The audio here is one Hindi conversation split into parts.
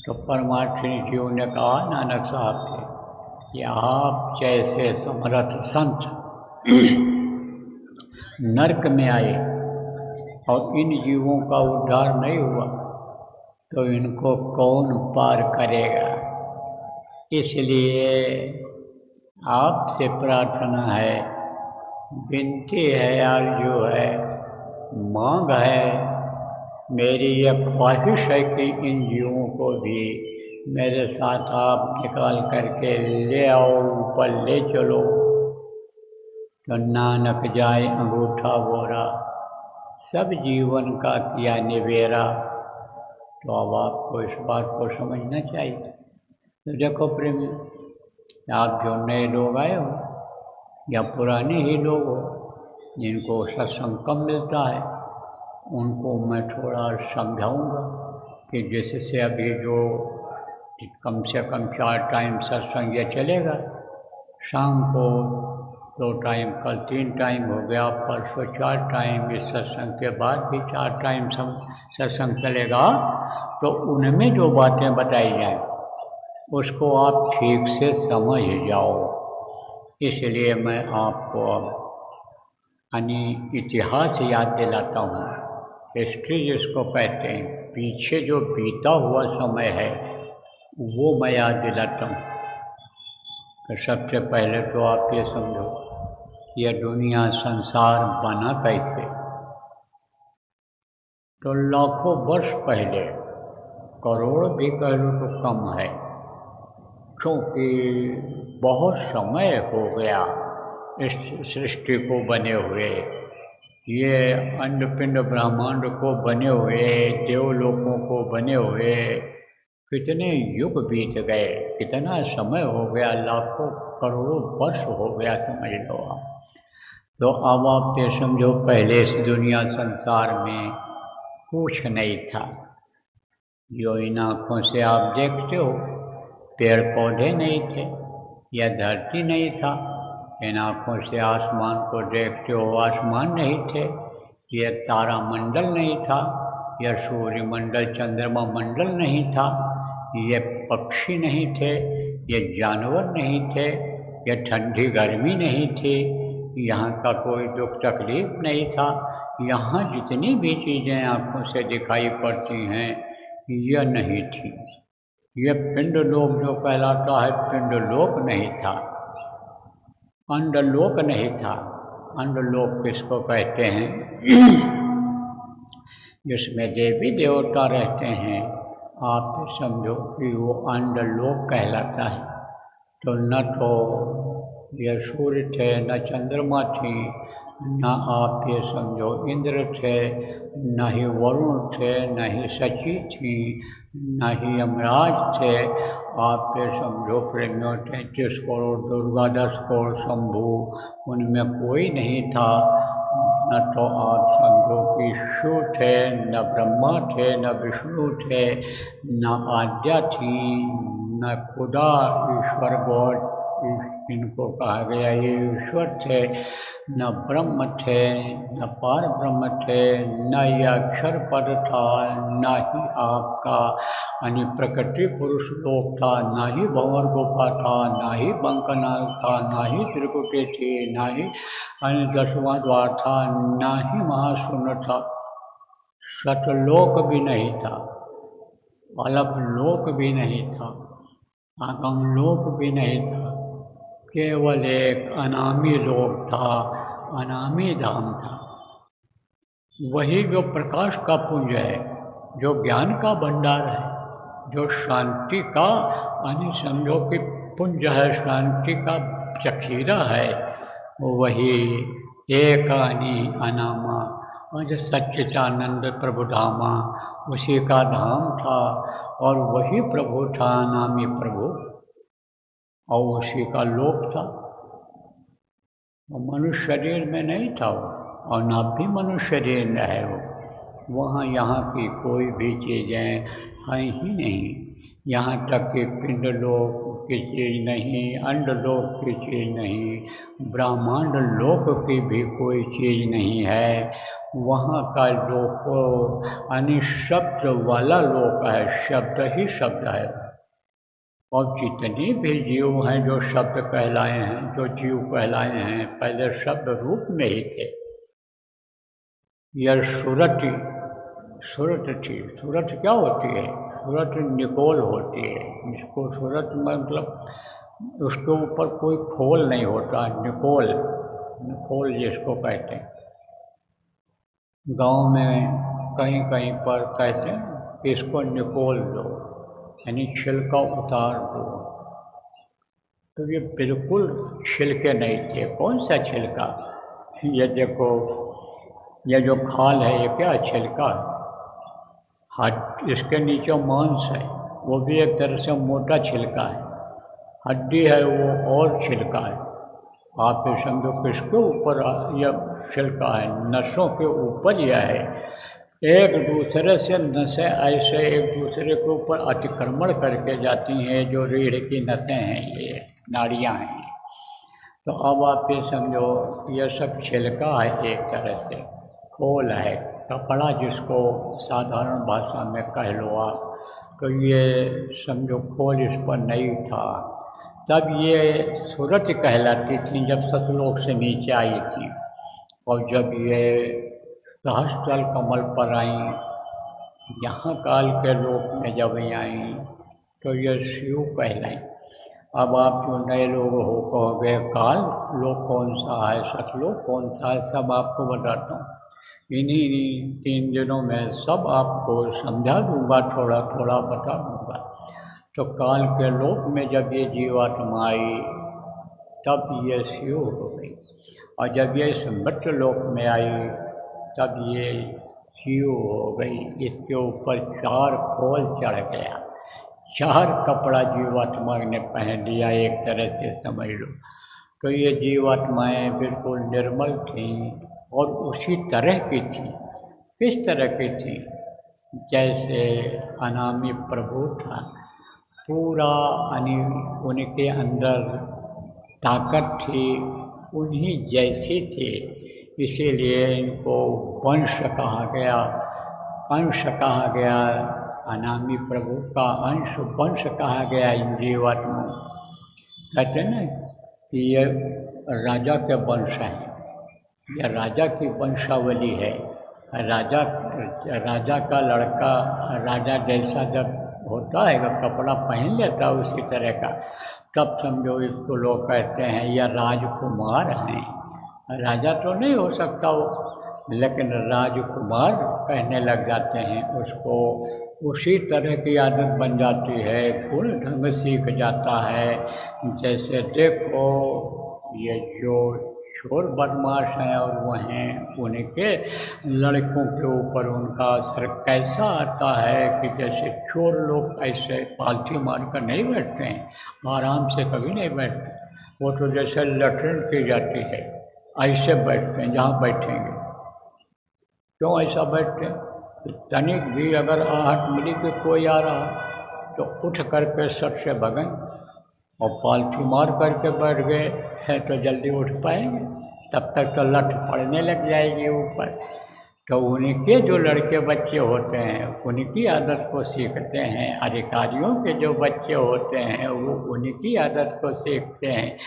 तो परमार्थी जीव ने कहा नानक साहब के कि आप जैसे समर्थ संत नरक में आए और इन जीवों का उद्धार नहीं हुआ तो इनको कौन पार करेगा। इसलिए आपसे प्रार्थना है, विनती है, आरजू है, मांग है, मेरी यह ख्वाहिश है कि इन जीवों को भी मेरे साथ आप निकाल करके ले आओ, ऊपर ले चलो। तो नानक जाए अंगूठा बोरा, सब जीवन का किया निवेरा। तो अब आपको इस बात को समझना चाहिए। तो देखो प्रेमी, आप जो नए लोग आए हो या पुराने ही लोग हो जिनको सत्संग कम मिलता है, उनको मैं थोड़ा समझाऊंगा कि जिससे अभी जो कम से कम 4 टाइम सत्संग ये चलेगा, शाम को 2 टाइम, कल 3 टाइम हो गया, परसों 4 टाइम, इस सत्संग के बाद भी 4 टाइम सत्संग चलेगा। तो उनमें जो बातें बताई जाएं उसको आप ठीक से समझ जाओ। इसलिए मैं आपको अब इतिहास याद दिलाता हूँ, हिस्ट्री जिसको कहते हैं, पीछे जो बीता हुआ समय है वो मैं याद दिलाता हूँ। तो सबसे पहले तो आप ये समझो, यह दुनिया संसार बना कैसे। तो लाखों वर्ष पहले, करोड़ भी कह लो तो कम है, क्योंकि बहुत समय हो गया इस सृष्टि को बने हुए, ये अंडपिंड ब्रह्मांड को बने हुए, देवलोकों को बने हुए, कितने युग बीत गए, कितना समय हो गया, लाखों करोड़ों वर्ष हो गया, समझ लो आप। तो अब आप ये समझो, पहले इस दुनिया संसार में कुछ नहीं था। जो इन आँखों से आप देखते हो, पेड़ पौधे नहीं थे, यह धरती नहीं था। इन आँखों से आसमान को देखते हो, आसमान नहीं थे, यह तारामंडल नहीं था, यह सूर्यमंडल चंद्रमा मंडल नहीं था, ये पक्षी नहीं थे, ये जानवर नहीं थे, यह ठंडी गर्मी नहीं थी, यहाँ का कोई दुख तकलीफ नहीं था। यहाँ जितनी भी चीज़ें आँखों से दिखाई पड़ती हैं यह नहीं थी। यह पिंडलोक जो कहलाता है, पिंडलोक नहीं था, अंडलोक नहीं था। अंडलोक किसको कहते हैं? जिसमें देवी देवता रहते हैं, आप समझो कि वो अंडलोक कहलाता है। तो न तो ये सूर्य थे, न चंद्रमा थी, न आप ये समझो इंद्र थे, न ही वरुण थे, न ही शची थी, न ही यमराज थे। आप ये समझो प्रेमियों 33 करोड़ दुर्गा, 10 करोड़ शंभु, उनमें कोई नहीं था। न तो आप समझो कि शिव थे, न ब्रह्मा थे, न विष्णु थे, न आद्या थी, न खुदा ईश्वर गॉड इनको कहा गया ये ईश्वर थे, न ब्रह्म थे, न पार ब्रह्म थे, न ये अक्षर पद था, न ही आपका यानी प्रकृति पुरुष लोक था, न ही भंवर गुफा था, न ही बंकनाल था, न ही त्रिकुटी थी, न ही 10वां द्वार था, न ही महाशून्य था। सतलोक भी नहीं था, अलग लोक भी नहीं था, आगम लोक भी नहीं था, केवल एक अनामी लोक था, अनामी धाम था। वही जो प्रकाश का पुंज है, जो ज्ञान का भंडार है, जो शांति का यानी समझो कि पुंज है, शांति का चखीरा है, वही एक आनी अनामा और जो सच्चिदानंद प्रभु धामा, उसी का धाम था। और वही प्रभु था, अनामी प्रभु, और उसी का लोक था। मनुष्य शरीर में नहीं था वो, और ना भी मनुष्य शरीर में है वो। वहाँ यहाँ की कोई भी चीज़ें हैं ही नहीं। यहाँ तक कि पिंड लोक की चीज़ नहीं, अंड लोक की चीज़ नहीं, ब्रह्मांड लोक की भी कोई चीज़ नहीं है। वहाँ का लोक यानी शब्द वाला लोक है, शब्द ही शब्द है। और जितने भी जीव हैं जो शब्द कहलाए हैं, जो जीव कहलाए हैं, पहले शब्द रूप में ही थे। यह सूरत थी। सूरत क्या होती है? सूरत निकोल होती है। इसको सूरत मतलब उसके ऊपर कोई खोल नहीं होता, निकोल जिसको कहते हैं। गांव में कहीं कहीं पर कहते हैं कि इसको निकोल दो, यानी छिलका उतार दो। तो ये बिल्कुल छिलके नहीं थे। कौन सा छिलका? ये देखो, ये जो खाल है ये क्या छिलका है? इसके नीचे मांस है, वो भी एक तरह से मोटा छिलका है। हड्डी है वो और छिलका है। आप ये समझो किसके ऊपर यह छिलका है? नसों के ऊपर यह है। एक दूसरे से नसें ऐसे एक दूसरे के ऊपर अतिक्रमण करके जाती हैं। जो रीढ़ की नसें हैं, ये नाड़ियाँ हैं। तो अब आप ये समझो यह सब छिलका है, एक तरह से खोल है, कपड़ा जिसको साधारण भाषा में कह लो आप। तो ये समझो खोल इस पर नहीं था। तब ये सूरत कहलाती थी जब सतलोक से नीचे आई थी। और जब ये सहस्त्रल कमल पर आई, यहाँ काल के लोक में जब आई तो ये शिव कहलाई। अब आप जो नए लोग हो कहोगे काल लोक कौन सा है, सतलोक कौन सा है, सब आपको बताता हूँ। इन्हीं 3 दिनों में सब आपको समझा दूँगा, थोड़ा थोड़ा बता दूँगा। तो काल के लोक में जब ये जीवात्मा आई तब ये शिव हो गई। और जब ये इस मृत्यु लोक में आई तब ये शिव हो गई। इसके ऊपर 4 खोल चढ़ गया, 4 कपड़ा जीवात्मा ने पहन लिया, एक तरह से समझ लो। तो ये जीवात्माएँ बिल्कुल निर्मल थीं और उसी तरह की थी। किस तरह की थी? जैसे अनामी प्रभु था, पूरा उनके अंदर ताकत थी, उन्हीं जैसी थी। इसीलिए इनको वंश कहा गया, अंश कहा गया। अनामी प्रभु का अंश वंश कहा गया इन जीवात्मा। कहते हैं ना कि ये राजा के वंश हैं, यह राजा की वंशावली है। राजा का लड़का राजा जैसा जब होता है, कपड़ा पहन लेता है उसी तरह का, तब समझो इसको लोग कहते हैं यह राजकुमार हैं। राजा तो नहीं हो सकता वो, लेकिन राजकुमार कहने लग जाते हैं उसको। उसी तरह की आदत बन जाती है, गुण ढंग सीख जाता है। जैसे देखो ये जो चोर बदमाश हैं और वह हैं, उनके लड़कों के ऊपर उनका असर कैसा आता है कि जैसे चोर लोग ऐसे पालथी मार कर नहीं बैठते हैं, आराम से कभी नहीं बैठते। वो तो जैसे लैट्रिन की जाती है ऐसे बैठते हैं जहाँ बैठेंगे। क्यों ऐसा बैठते हैं? तनिक भी अगर आहट मिली कि कोई आ रहा तो उठ करके सट से भगें, और पालथी मार करके बैठ गए हैं तो जल्दी उठ पाएंगे, तब तक तो लठ पड़ने लग जाएगी ऊपर। तो उनके जो लड़के बच्चे होते हैं उनकी आदत को सीखते हैं। अधिकारियों के जो बच्चे होते हैं वो उनकी आदत को सीखते हैं।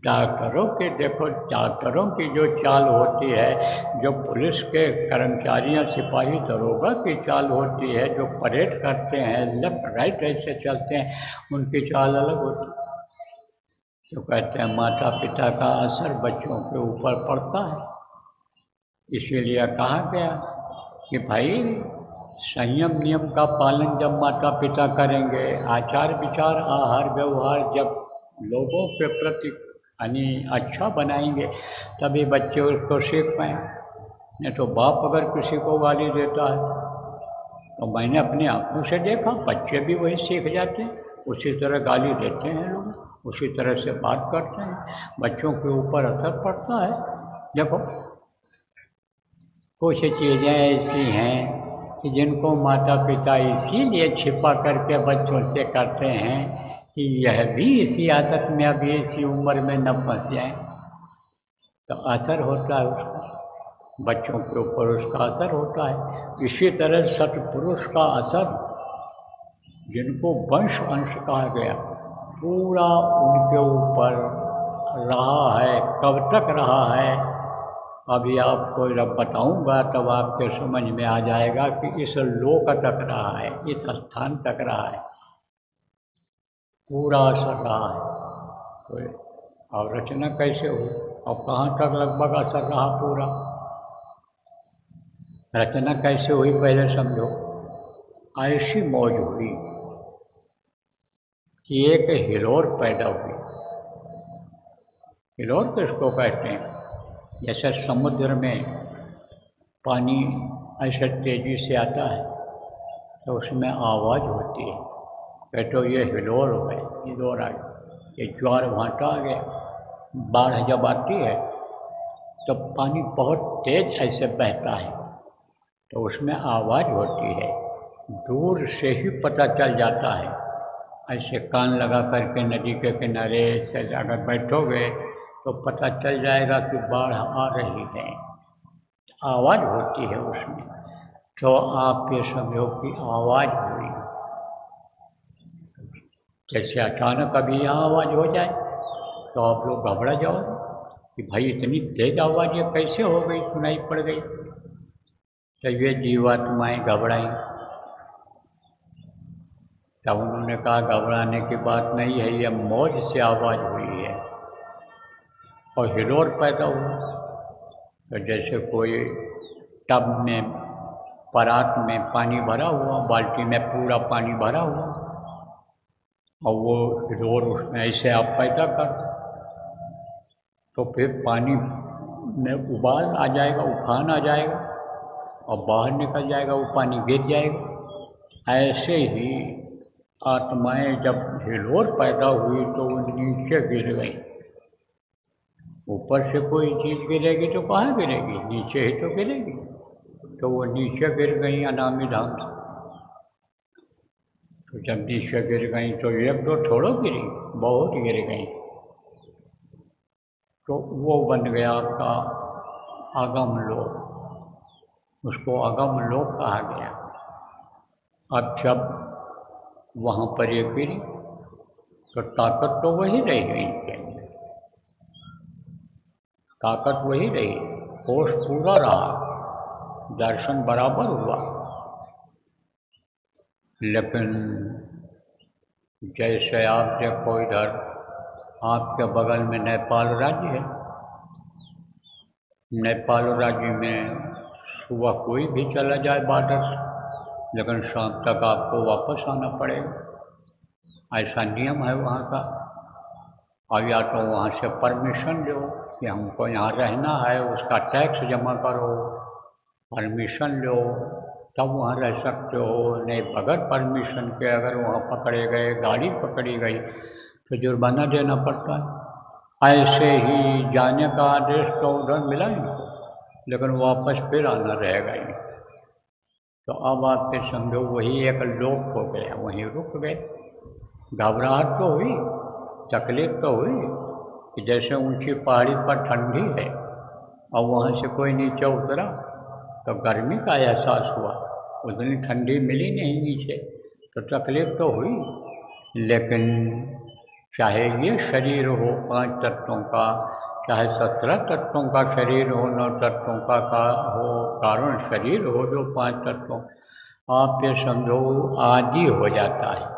डॉक्टरों के देखो, डॉक्टरों की जो चाल होती है, जो पुलिस के कर्मचारियां सिपाही दरोगा की चाल होती है, जो परेड करते हैं लेफ्ट राइट ऐसे चलते हैं, उनकी चाल अलग होती है। तो कहते हैं माता पिता का असर बच्चों के ऊपर पड़ता है। इसीलिए कहा गया कि भाई संयम नियम का पालन जब माता पिता करेंगे, आचार विचार आहार व्यवहार जब लोगों के प्रति अच्छा बनाएंगे, तभी बच्चे उसको सीख पाएँ। नहीं तो बाप अगर किसी को गाली देता है, तो मैंने अपने आँखों से देखा, बच्चे भी वही सीख जाते हैं, उसी तरह गाली देते हैं लोग, उसी तरह से बात करते हैं, बच्चों के ऊपर असर पड़ता है। देखो कुछ चीज़ें ऐसी हैं कि जिनको माता पिता इसीलिए छिपा करके बच्चों से करते हैं कि यह भी इसी आदत में अभी इसी उम्र में न फंस जाए, तो असर होता है उसका। बच्चों के ऊपर उसका असर होता है। इसी तरह सतपुरुष का असर, जिनको वंश अंश कहा गया, पूरा उनके ऊपर रहा है। कब तक रहा है अभी आपको जब बताऊंगा तब आपके समझ में आ जाएगा कि इस लोक तक रहा है, इस स्थान तक रहा है, पूरा असर रहा है। तो अब रचना कैसे हुई और कहाँ तक लगभग असर रहा पूरा? रचना कैसे हुई पहले समझो। ऐसी मौज हुई कि एक हिलोर पैदा हुई। हिलोर किसको कहते हैं? जैसे समुद्र में पानी ऐसे तेजी से आता है तो उसमें आवाज़ होती है, कहते ये हिलोर हो गए, हिलोर आ गए, ये ज्वार भाटा आ गया। बाढ़ जब आती है तो पानी बहुत तेज ऐसे बहता है तो उसमें आवाज़ होती है, दूर से ही पता चल जाता है। ऐसे कान लगा करके नदी के किनारे से अगर बैठोगे तो पता चल जाएगा कि बाढ़ आ रही है, आवाज़ होती है उसमें। तो आप ये समझो कि आवाज़ हुई। जैसे अचानक अभी यहाँ आवाज़ हो जाए तो आप लोग घबरा जाओ कि भाई इतनी तेज आवाज़ ये कैसे हो गई, सुनाई पड़ गई। तो ये जीवात्माएँ घबराई। तब उन्होंने कहा घबराने की बात नहीं है, ये मौज से आवाज़ हुई है। और हिलोर पैदा हुआ। तो जैसे कोई टब में, परात में पानी भरा हुआ, बाल्टी में पूरा पानी भरा हुआ, और वो हिलोर उसमें ऐसे आप पैदा कर, तो फिर पानी में उबाल आ जाएगा, उफान आ जाएगा और बाहर निकल जाएगा, वो पानी गिर जाएगा। ऐसे ही आत्माएं जब हिलोर पैदा हुई तो वो नीचे गिर गई। ऊपर से कोई चीज़ गिरेगी तो कहाँ गिरेगी, नीचे ही तो गिरेगी। तो वो नीचे गिर गई अनामी धाम से। तो जब नीचे गिर गई तो एक दो थोड़ो गिरी, बहुत गिर गई। तो वो बन गया आपका आगम लोक, उसको आगम लोक कहा गया। अब जब वहाँ पर ये गिरी तो ताकत तो वही रही गई, ताकत वही रही, होश पूरा रहा, दर्शन बराबर हुआ। लेकिन जैसे आप देखो इधर आपके बगल में नेपाल राज्य है, नेपाल राज्य में सुबह कोई भी चला जाए बॉर्डर से, लेकिन शाम तक आपको वापस आना पड़ेगा। ऐसा नियम है वहाँ का। और या तो वहाँ से परमिशन लो कि हमको यहाँ रहना है, उसका टैक्स जमा करो, परमिशन लो, तब वहाँ रह सकते हो। नहीं बगैर परमिशन के अगर वहाँ पकड़े गए, गाड़ी पकड़ी गई तो जुर्माना देना पड़ता है। ऐसे ही जाने का आदेश तो उधर मिला ही, लेकिन वापस फिर आना रहेगा ही। तो अब आपके समझो वही एक लोक हो गया, वहीं रुक गए। घबराहट तो हुई, तकलीफ तो हुई कि जैसे ऊंची पहाड़ी पर ठंडी है और वहाँ से कोई नीचे उतरा तो गर्मी का एहसास हुआ, उतनी ठंडी मिली नहीं नीचे, तो तकलीफ तो हुई। लेकिन चाहे ये शरीर हो 5 तत्वों का, चाहे 17 तत्वों का शरीर हो, 9 तत्वों का हो, कारण शरीर हो जो 5 तत्वों, आप ये समझो आदि हो जाता है।